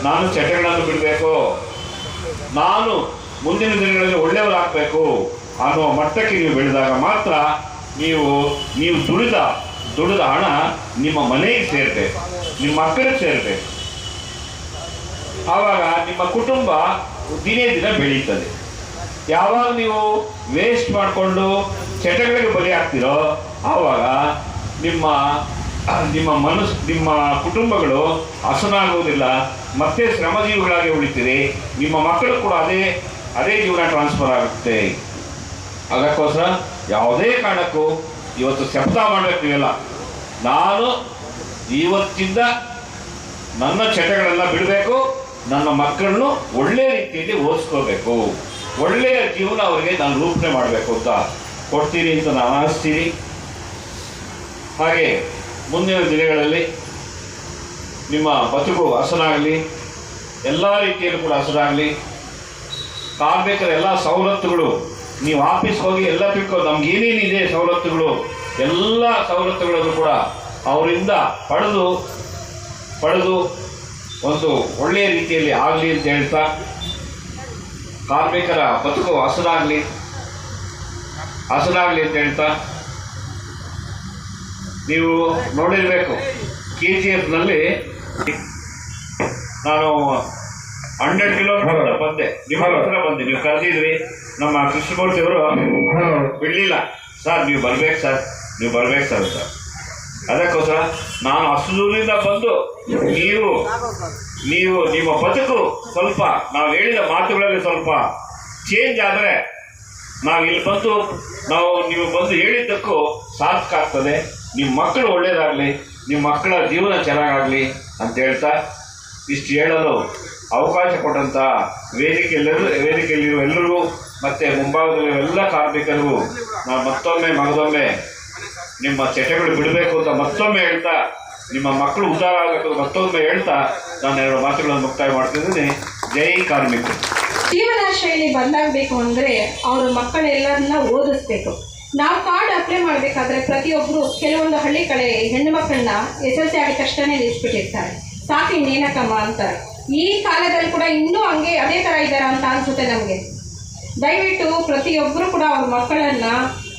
ನಾನು ಚಟಗಳನ್ನು ಬಿಡಬೇಕು, ನಾನು ಮುಂದಿನ ದಿನಗಳಲ್ಲಿ ಒಳ್ಳೆಯವರಾಗಬೇಕು ಅನ್ನೋ ಮಟ್ಟಕ್ಕೆ ನೀವು ಬೆಳೆದಾಗ ಮಾತ್ರ ನೀವು ದುಡಿದ ಹಣ ನಿಮ್ಮ ಮನೆಗೆ ಸೇರಬೇಕು, ನಿಮ್ಮ ಮಕ್ಕಳಿಗೆ ಸೇರಬೇಕು. ಆವಾಗ ನಿಮ್ಮ ಕುಟುಂಬ ದಿನೇ ದಿನ ಬೆಳೀತದೆ. ಯಾವಾಗ ನೀವು ವೇಸ್ಟ್ ಮಾಡಿಕೊಂಡು ಚಟಗಳಿಗೆ ಬಲಿ ಆಗ್ತಿರೋ ಆವಾಗ ನಿಮ್ಮ ಕುಟುಂಬಗಳು ಹಸನಾಗುವುದಿಲ್ಲ, ಮತ್ತೆ ಶ್ರಮಜೀವಿಗಳಾಗಿ ಉಳಿತೀರಿ. ನಿಮ್ಮ ಮಕ್ಕಳು ಕೂಡ ಅದೇ ಜೀವನ ಟ್ರಾನ್ಸ್ಫರ್ ಆಗುತ್ತೆ. ಅದಕ್ಕೋಸ್ಕರ ಯಾವುದೇ ಕಾರಣಕ್ಕೂ ಇವತ್ತು ಶಬ್ದ ಮಾಡಬೇಕು ನೀವೆಲ್ಲ, ನಾನು ಇವತ್ತಿಂದ ನನ್ನ ಚಟಗಳೆಲ್ಲ ಬಿಡಬೇಕು, ನನ್ನ ಮಕ್ಕಳನ್ನು ಒಳ್ಳೆಯ ರೀತಿಯಲ್ಲಿ ಓದಿಸ್ಕೋಬೇಕು, ಒಳ್ಳೆಯ ಜೀವನ ಅವರಿಗೆ ನಾನು ರೂಪಣೆ ಮಾಡಬೇಕು ಅಂತ ಕೊಡ್ತೀನಿ ಅಂತ ನಾನು ಆಶಿಸ್ತೀನಿ. ಹಾಗೆ ಮುಂದಿನ ದಿನಗಳಲ್ಲಿ ನಿಮ್ಮ ಬದುಕು ಹಸನಾಗಲಿ, ಎಲ್ಲ ರೀತಿಯಲ್ಲೂ ಕೂಡ ಹಸನಾಗಲಿ. ಕಾರ್ಮಿಕರ ಎಲ್ಲ ಸವಲತ್ತುಗಳು, ನೀವು ಆಫೀಸ್ ಹೋಗಿ ಎಲ್ಲ ತಿಳ್ಕೊಂಡು ನಮ್ಗೆ ಏನೇನಿದೆ ಸವಲತ್ತುಗಳು, ಎಲ್ಲ ಸವಲತ್ತುಗಳನ್ನು ಕೂಡ ಅವರಿಂದ ಪಡೆದು ಒಂದು ಒಳ್ಳೆಯ ರೀತಿಯಲ್ಲಿ ಆಗಲಿ ಅಂತ ಹೇಳ್ತಾ, ಕಾರ್ಮಿಕರ ಬದುಕು ಹಸನಾಗಲಿ ಅಂತ ಹೇಳ್ತಾ, ನೀವು ನೋಡಿರಬೇಕು KGFನಲ್ಲಿ ನಾನು 100 ಕಿಲೋಮೀಟರ್ ಬಂದೆ, ನಿಮ್ಮ ಹತ್ರ ಬಂದೆ, ನೀವು ಕರೆದಿದ್ರಿ. ನಮ್ಮ ಕೃಷ್ಣಮೂರ್ತಿ ಅವರು ಬಿಡಲಿಲ್ಲ, ಸರ್ ನೀವು ಬರ್ಬೇಕು ಸರ್ ಅಂತ. ಅದಕ್ಕೋಸ್ಕರ ನಾನು ಅಷ್ಟು ದೂರದಿಂದ ಬಂದು ನೀವು ನಿಮ್ಮ ಬದುಕು ಸ್ವಲ್ಪ ನಾವು ಹೇಳಿದ ಮಾತುಗಳಲ್ಲಿ ಸ್ವಲ್ಪ ಚೇಂಜ್ ಆದರೆ ನೀವು ಬಂದು ಹೇಳಿದ್ದಕ್ಕೂ ಸಾರ್ಥಕ ಆಗ್ತದೆ. ನಿಮ್ಮ ಮಕ್ಕಳು ಒಳ್ಳೆಯದಾಗಲಿ, ನಿಮ್ಮ ಮಕ್ಕಳ ಜೀವನ ಚೆನ್ನಾಗಾಗಲಿ ಅಂತ ಹೇಳ್ತಾ ಇಷ್ಟು ಹೇಳಲು ಅವಕಾಶ ಕೊಟ್ಟಂಥ ವೇದಿಕೆಯಲ್ಲಿರುವ ಎಲ್ಲರಿಗೂ ಮತ್ತು ಮುಂಭಾಗದಲ್ಲಿರುವ ಎಲ್ಲ ಕಾರ್ಮಿಕರಿಗೂ ನಾನು ಮಗದೊಮ್ಮೆ ನಿಮ್ಮ ಚಟಗಳು ಬಿಡಬೇಕು ಅಂತ ಮತ್ತೊಮ್ಮೆ ಹೇಳ್ತಾ, ನಿಮ್ಮ ಮಕ್ಕಳು ಉದ್ಧಾರ ಆಗಬೇಕು ಅಂತ ಮತ್ತೊಮ್ಮೆ ಹೇಳ್ತಾ ನಾನು 2 ಮಾತುಗಳನ್ನು ಮುಕ್ತಾಯ ಮಾಡ್ತಿದ್ದೀನಿ. ಜೈ ಕಾರ್ಮಿಕರು. ಜೀವನ ಶೈಲಿ ಬದಲಾಗಬೇಕು ಅಂದರೆ ಅವರು ಮಕ್ಕಳೆಲ್ಲರನ್ನ ಓದಿಸ್ಬೇಕು. ನಾವು ಕಾರ್ಡ್ ಅಪ್ಲೈ ಮಾಡಬೇಕಾದ್ರೆ ಪ್ರತಿಯೊಬ್ಬರು ಕೆಲವೊಂದು ಹಳ್ಳಿ ಕಡೆ ಹೆಣ್ಣು ಮಕ್ಕಳನ್ನ SSLC ಆಗಿದ ತಕ್ಷಣ ನಿಲ್ಲಿಸ್ಬಿಟ್ಟಿರ್ತಾರೆ, ಸಾಕು ಇನ್ನೇನಕ್ಕಮ್ಮ ಅಂತಾರೆ. ಈ ಕಾಲದಲ್ಲಿ ಕೂಡ ಇನ್ನೂ ಅದೇ ಥರ ಇದ್ದಾರೆ ಅಂತ ಅನಿಸುತ್ತೆ ನಮಗೆ. ದಯವಿಟ್ಟು ಪ್ರತಿಯೊಬ್ಬರು ಕೂಡ ಅವ್ರ ಮಕ್ಕಳನ್ನು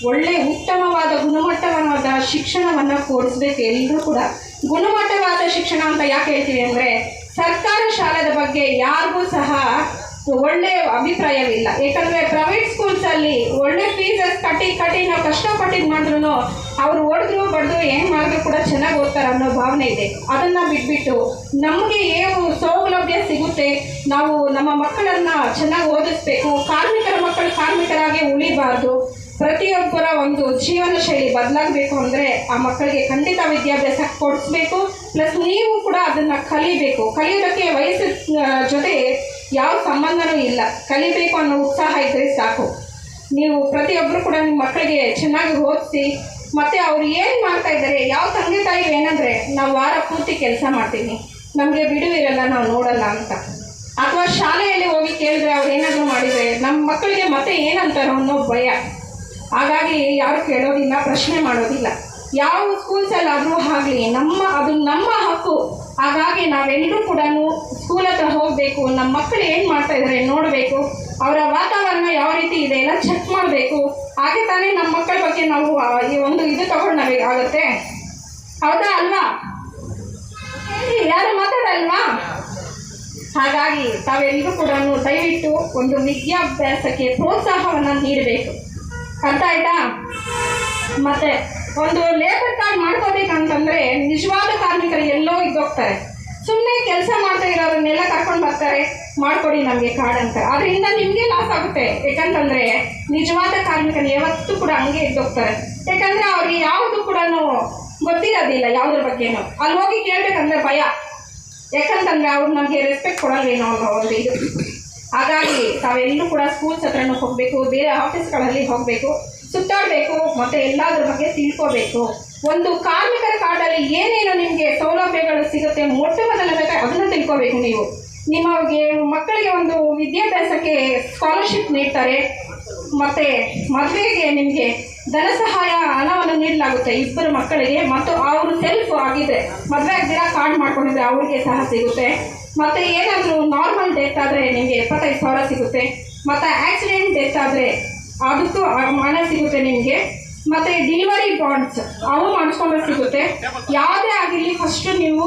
ಒಳ್ಳೆ ಉತ್ತಮವಾದ ಗುಣಮಟ್ಟವಾದ ಶಿಕ್ಷಣವನ್ನು ಕೊಡಿಸ್ಬೇಕು. ಎಲ್ಲರೂ ಕೂಡ ಗುಣಮಟ್ಟವಾದ ಶಿಕ್ಷಣ ಅಂತ ಯಾಕೆ ಹೇಳ್ತೀವಿ ಅಂದರೆ, ಸರ್ಕಾರ ಶಾಲೆದ ಬಗ್ಗೆ ಯಾರಿಗೂ ಸಹ ಒಳ್ಳೆಯ ಅಭಿಪ್ರಾಯವಿಲ್ಲ. ಏಕೆಂದರೆ ಪ್ರೈವೇಟ್ ಸ್ಕೂಲ್ಸಲ್ಲಿ ಒಳ್ಳೆ ಫೀಸಸ್ ಕಟ್ಟಿ ನಾವು ಕಷ್ಟಪಟ್ಟಿದ್ದು ಮಾಡಿದ್ರು ಅವರು ಹೊಡೆದ್ರು ಬಡ್ದು ಏನು ಮಾಡಿದ್ರು ಕೂಡ ಚೆನ್ನಾಗಿ ಓದ್ತಾರೆ ಅನ್ನೋ ಭಾವನೆ ಇದೆ. ಅದನ್ನು ಬಿಟ್ಬಿಟ್ಟು ನಮಗೆ ಏನು ಸೌಲಭ್ಯ ಸಿಗುತ್ತೆ, ನಾವು ನಮ್ಮ ಮಕ್ಕಳನ್ನು ಚೆನ್ನಾಗಿ ಓದಿಸ್ಬೇಕು. ಕಾರ್ಮಿಕರ ಮಕ್ಕಳು ಕಾರ್ಮಿಕರಾಗಿ ಉಳಿಬಾರ್ದು. ಪ್ರತಿಯೊಬ್ಬರ ಒಂದು ಜೀವನ ಶೈಲಿ ಬದಲಾಗಬೇಕು ಅಂದರೆ ಆ ಮಕ್ಕಳಿಗೆ ಖಂಡಿತ ವಿದ್ಯಾಭ್ಯಾಸ ಕೊಡಿಸ್ಬೇಕು. ಪ್ಲಸ್ ನೀವು ಕೂಡ ಅದನ್ನು ಕಲಿಬೇಕು. ಕಲಿಯೋದಕ್ಕೆ ವಯಸ್ಸಿನ ಜೊತೆ ಯಾವ ಸಂಬಂಧನೂ ಇಲ್ಲ, ಕಲಿಬೇಕು ಅನ್ನೋ ಉತ್ಸಾಹ ಇದ್ದರೆ ಸಾಕು. ನೀವು ಪ್ರತಿಯೊಬ್ಬರು ಕೂಡ ನಿಮ್ಮ ಮಕ್ಕಳಿಗೆ ಚೆನ್ನಾಗಿ ಓದಿಸಿ. ಮತ್ತು ಅವ್ರು ಏನು ಮಾಡ್ತಾ ಇದ್ದಾರೆ, ಯಾವ ತಂದೆ ತಾಯಿ ಏನಂದರೆ ನಾವು ವಾರ ಪೂರ್ತಿ ಕೆಲಸ ಮಾಡ್ತೀವಿ, ನಮಗೆ ಬಿಡುವಿರಲ್ಲ, ನಾವು ನೋಡಲ್ಲ ಅಂತ, ಅಥವಾ ಶಾಲೆಯಲ್ಲಿ ಹೋಗಿ ಕೇಳಿದ್ರೆ ಅವ್ರು ಏನಾದರೂ ಮಾಡಿದರೆ ನಮ್ಮ ಮಕ್ಕಳಿಗೆ ಮತ್ತೆ ಏನಂತಾರೋ ಅನ್ನೋ ಭಯ. ಹಾಗಾಗಿ ಯಾರು ಕೇಳೋದಿಲ್ಲ, ಪ್ರಶ್ನೆ ಮಾಡೋದಿಲ್ಲ. ಯಾವ ಸ್ಕೂಲ್ಸಲ್ಲಾದರೂ ಆಗಲಿ ಅದು ನಮ್ಮ ಹಕ್ಕು. ಹಾಗಾಗಿ ನಾವೆಲ್ಲರೂ ಕೂಡ ಸ್ಕೂಲ್ ಹತ್ರ ಹೋಗಬೇಕು, ನಮ್ಮ ಮಕ್ಕಳು ಏನು ಮಾಡ್ತಾ ಇದ್ದಾರೆ ನೋಡಬೇಕು, ಅವರ ವಾತಾವರಣ ಯಾವ ರೀತಿ ಇದೆ ಎಲ್ಲ ಚೆಕ್ ಮಾಡಬೇಕು. ಹಾಗೆ ತಾನೇ ನಮ್ಮ ಮಕ್ಕಳ ಬಗ್ಗೆ ನಾವು ಈ ಒಂದು ಇದು ತಗೊಂಡಾಗುತ್ತೆ. ಹೌದಾ ಅಲ್ವಾ? ಯಾರು ಮಾತಾಡಲ್ವಾ? ಹಾಗಾಗಿ ತಾವೆಲ್ಲರೂ ಕೂಡ ದಯವಿಟ್ಟು ಒಂದು ವಿದ್ಯಾಭ್ಯಾಸಕ್ಕೆ ಪ್ರೋತ್ಸಾಹವನ್ನು ನೀಡಬೇಕು. ಅರ್ಥ ಆಯ್ತಾ? ಮತ್ತೆ ಒಂದು ಲೇಬರ್ ಕಾರ್ಡ್ ಮಾಡ್ಕೋಬೇಕಂತಂದರೆ ನಿಜವಾದ ಕಾರ್ಮಿಕರು ಎಲ್ಲೋ ಇದ್ದೋಗ್ತಾರೆ. ಸುಮ್ಮನೆ ಕೆಲಸ ಮಾಡ್ತಾ ಇರೋರನ್ನೆಲ್ಲ ಕರ್ಕೊಂಡು ಬರ್ತಾರೆ, ಮಾಡಿಕೊಡಿ ನಮಗೆ ಕಾರ್ಡ್ ಅಂತ. ಅದರಿಂದ ನಿಮಗೆ ಲಾಸ್ ಆಗುತ್ತೆ. ಯಾಕಂತಂದರೆ ನಿಜವಾದ ಕಾರ್ಮಿಕರು ಯಾವತ್ತೂ ಕೂಡ ಹಂಗೆ ಇದ್ದೋಗ್ತಾರೆ. ಯಾಕಂದರೆ ಅವ್ರಿಗೆ ಯಾವುದು ಕೂಡ ಗೊತ್ತಿರೋದಿಲ್ಲ ಯಾವುದ್ರ ಬಗ್ಗೆನೂ. ಅಲ್ಲಿ ಹೋಗಿ ಕೇಳಬೇಕಂದ್ರೆ ಭಯ. ಯಾಕಂತಂದರೆ ಅವ್ರು ನಮಗೆ ರೆಸ್ಪೆಕ್ಟ್ ಕೊಡಲ್ವೇನೋ ಅನ್ನೋ ಒಂದು ಇದು. ಹಾಗಾಗಿ ತಾವೆಲ್ಲರೂ ಕೂಡ ಸ್ಕೂಲ್ಸ್ ಹತ್ರನೂ ಹೋಗಬೇಕು, ಬೇರೆ ಆಫೀಸ್ಗಳಲ್ಲಿ ಹೋಗಬೇಕು, ಸುತ್ತಾಡಬೇಕು, ಮತ್ತು ಎಲ್ಲದ್ರ ಬಗ್ಗೆ ತಿಳ್ಕೋಬೇಕು. ಒಂದು ಕಾರ್ಮಿಕರ ಕಾರ್ಡಲ್ಲಿ ಏನೇನು ನಿಮಗೆ ಸೌಲಭ್ಯಗಳು ಸಿಗುತ್ತೆ ಮೊಟ್ಟ ಮೊದಲನೇದಾಗಿ ಅದನ್ನು ತಿಳ್ಕೋಬೇಕು. ನಿಮಗೆ ಮಕ್ಕಳಿಗೆ ಒಂದು ವಿದ್ಯಾಭ್ಯಾಸಕ್ಕೆ ಸ್ಕಾಲರ್ಶಿಪ್ ನೀಡ್ತಾರೆ, ಮತ್ತು ಮದುವೆಗೆ ನಿಮಗೆ ಧನ ಸಹಾಯ ಹಣವನ್ನು ನೀಡಲಾಗುತ್ತೆ 2 ಮಕ್ಕಳಿಗೆ. ಮತ್ತು ಅವರು ಸೆಲ್ಫ್ ಆಗಿದ್ರೆ ಮದುವೆ ಆಗದಿರ ಕಾರ್ಡ್ ಮಾಡ್ಕೊಂಡಿದ್ರೆ ಅವ್ರಿಗೆ ಸಹ ಸಿಗುತ್ತೆ. ಮತ್ತು ಏನಾದರೂ ನಾರ್ಮಲ್ ಡೆತ್ ಆದರೆ ನಿಮಗೆ 75,000 ಸಿಗುತ್ತೆ. ಮತ್ತು ಆಕ್ಸಿಡೆಂಟ್ ಡೆತ್ ಆದರೆ ಅದಕ್ಕೂ ಹಣ ಸಿಗುತ್ತೆ ನಿಮಗೆ. ಮತ್ತು ಡೆಲಿವರಿ ಬಾಂಡ್ಸ್ ಅವು ಮಾಡಿಸ್ಕೊಂಡ್ರೆ ಸಿಗುತ್ತೆ. ಯಾವುದೇ ಆಗಿರಲಿ ಫಸ್ಟು ನೀವು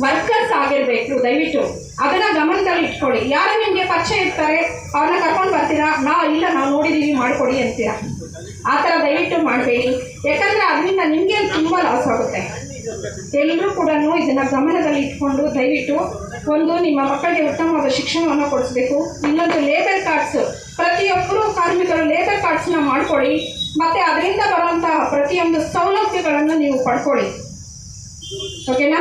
ವರ್ಕರ್ಸ್ ಆಗಿರಬೇಕು. ದಯವಿಟ್ಟು ಅದನ್ನು ಗಮನದಲ್ಲಿ ಇಟ್ಕೊಳ್ಳಿ. ಯಾರು ನಿಮಗೆ ಪರಿಚಯ ಇರ್ತಾರೆ ಅವ್ರನ್ನ ಕರ್ಕೊಂಡು ಬರ್ತೀರಾ, ನಾವು ನೋಡಿದ್ದೀವಿ ಮಾಡಿಕೊಡಿ ಅಂತೀರಾ. ಆ ಥರ ದಯವಿಟ್ಟು ಮಾಡಬೇಡಿ. ಯಾಕಂದರೆ ಅದರಿಂದ ನಿಮಗೆ ತುಂಬ ಲಾಸ್ ಆಗುತ್ತೆ. ಎಲ್ಲರೂ ಕೂಡ ಇದನ್ನು ಗಮನದಲ್ಲಿ ಇಟ್ಕೊಂಡು ದಯವಿಟ್ಟು ಒಂದು ನಿಮ್ಮ ಮಕ್ಕಳಿಗೆ ಉತ್ತಮವಾದ ಶಿಕ್ಷಣವನ್ನು ಕೊಡಿಸ್ಬೇಕು. ಇನ್ನೊಂದು ಲೇಬರ್ ಕಾರ್ಡ್ಸ್, ಪ್ರತಿಯೊಬ್ಬರು ಕಾರ್ಮಿಕರು ಲೇಬರ್ ಕಾರ್ಡ್ಸ್ನ ಮಾಡಿಕೊಡಿ. ಮತ್ತು ಅದರಿಂದ ಬರುವಂಥ ಪ್ರತಿಯೊಂದು ಸೌಲಭ್ಯಗಳನ್ನು ನೀವು ಪಡ್ಕೊಳ್ಳಿ. ಓಕೆನಾ?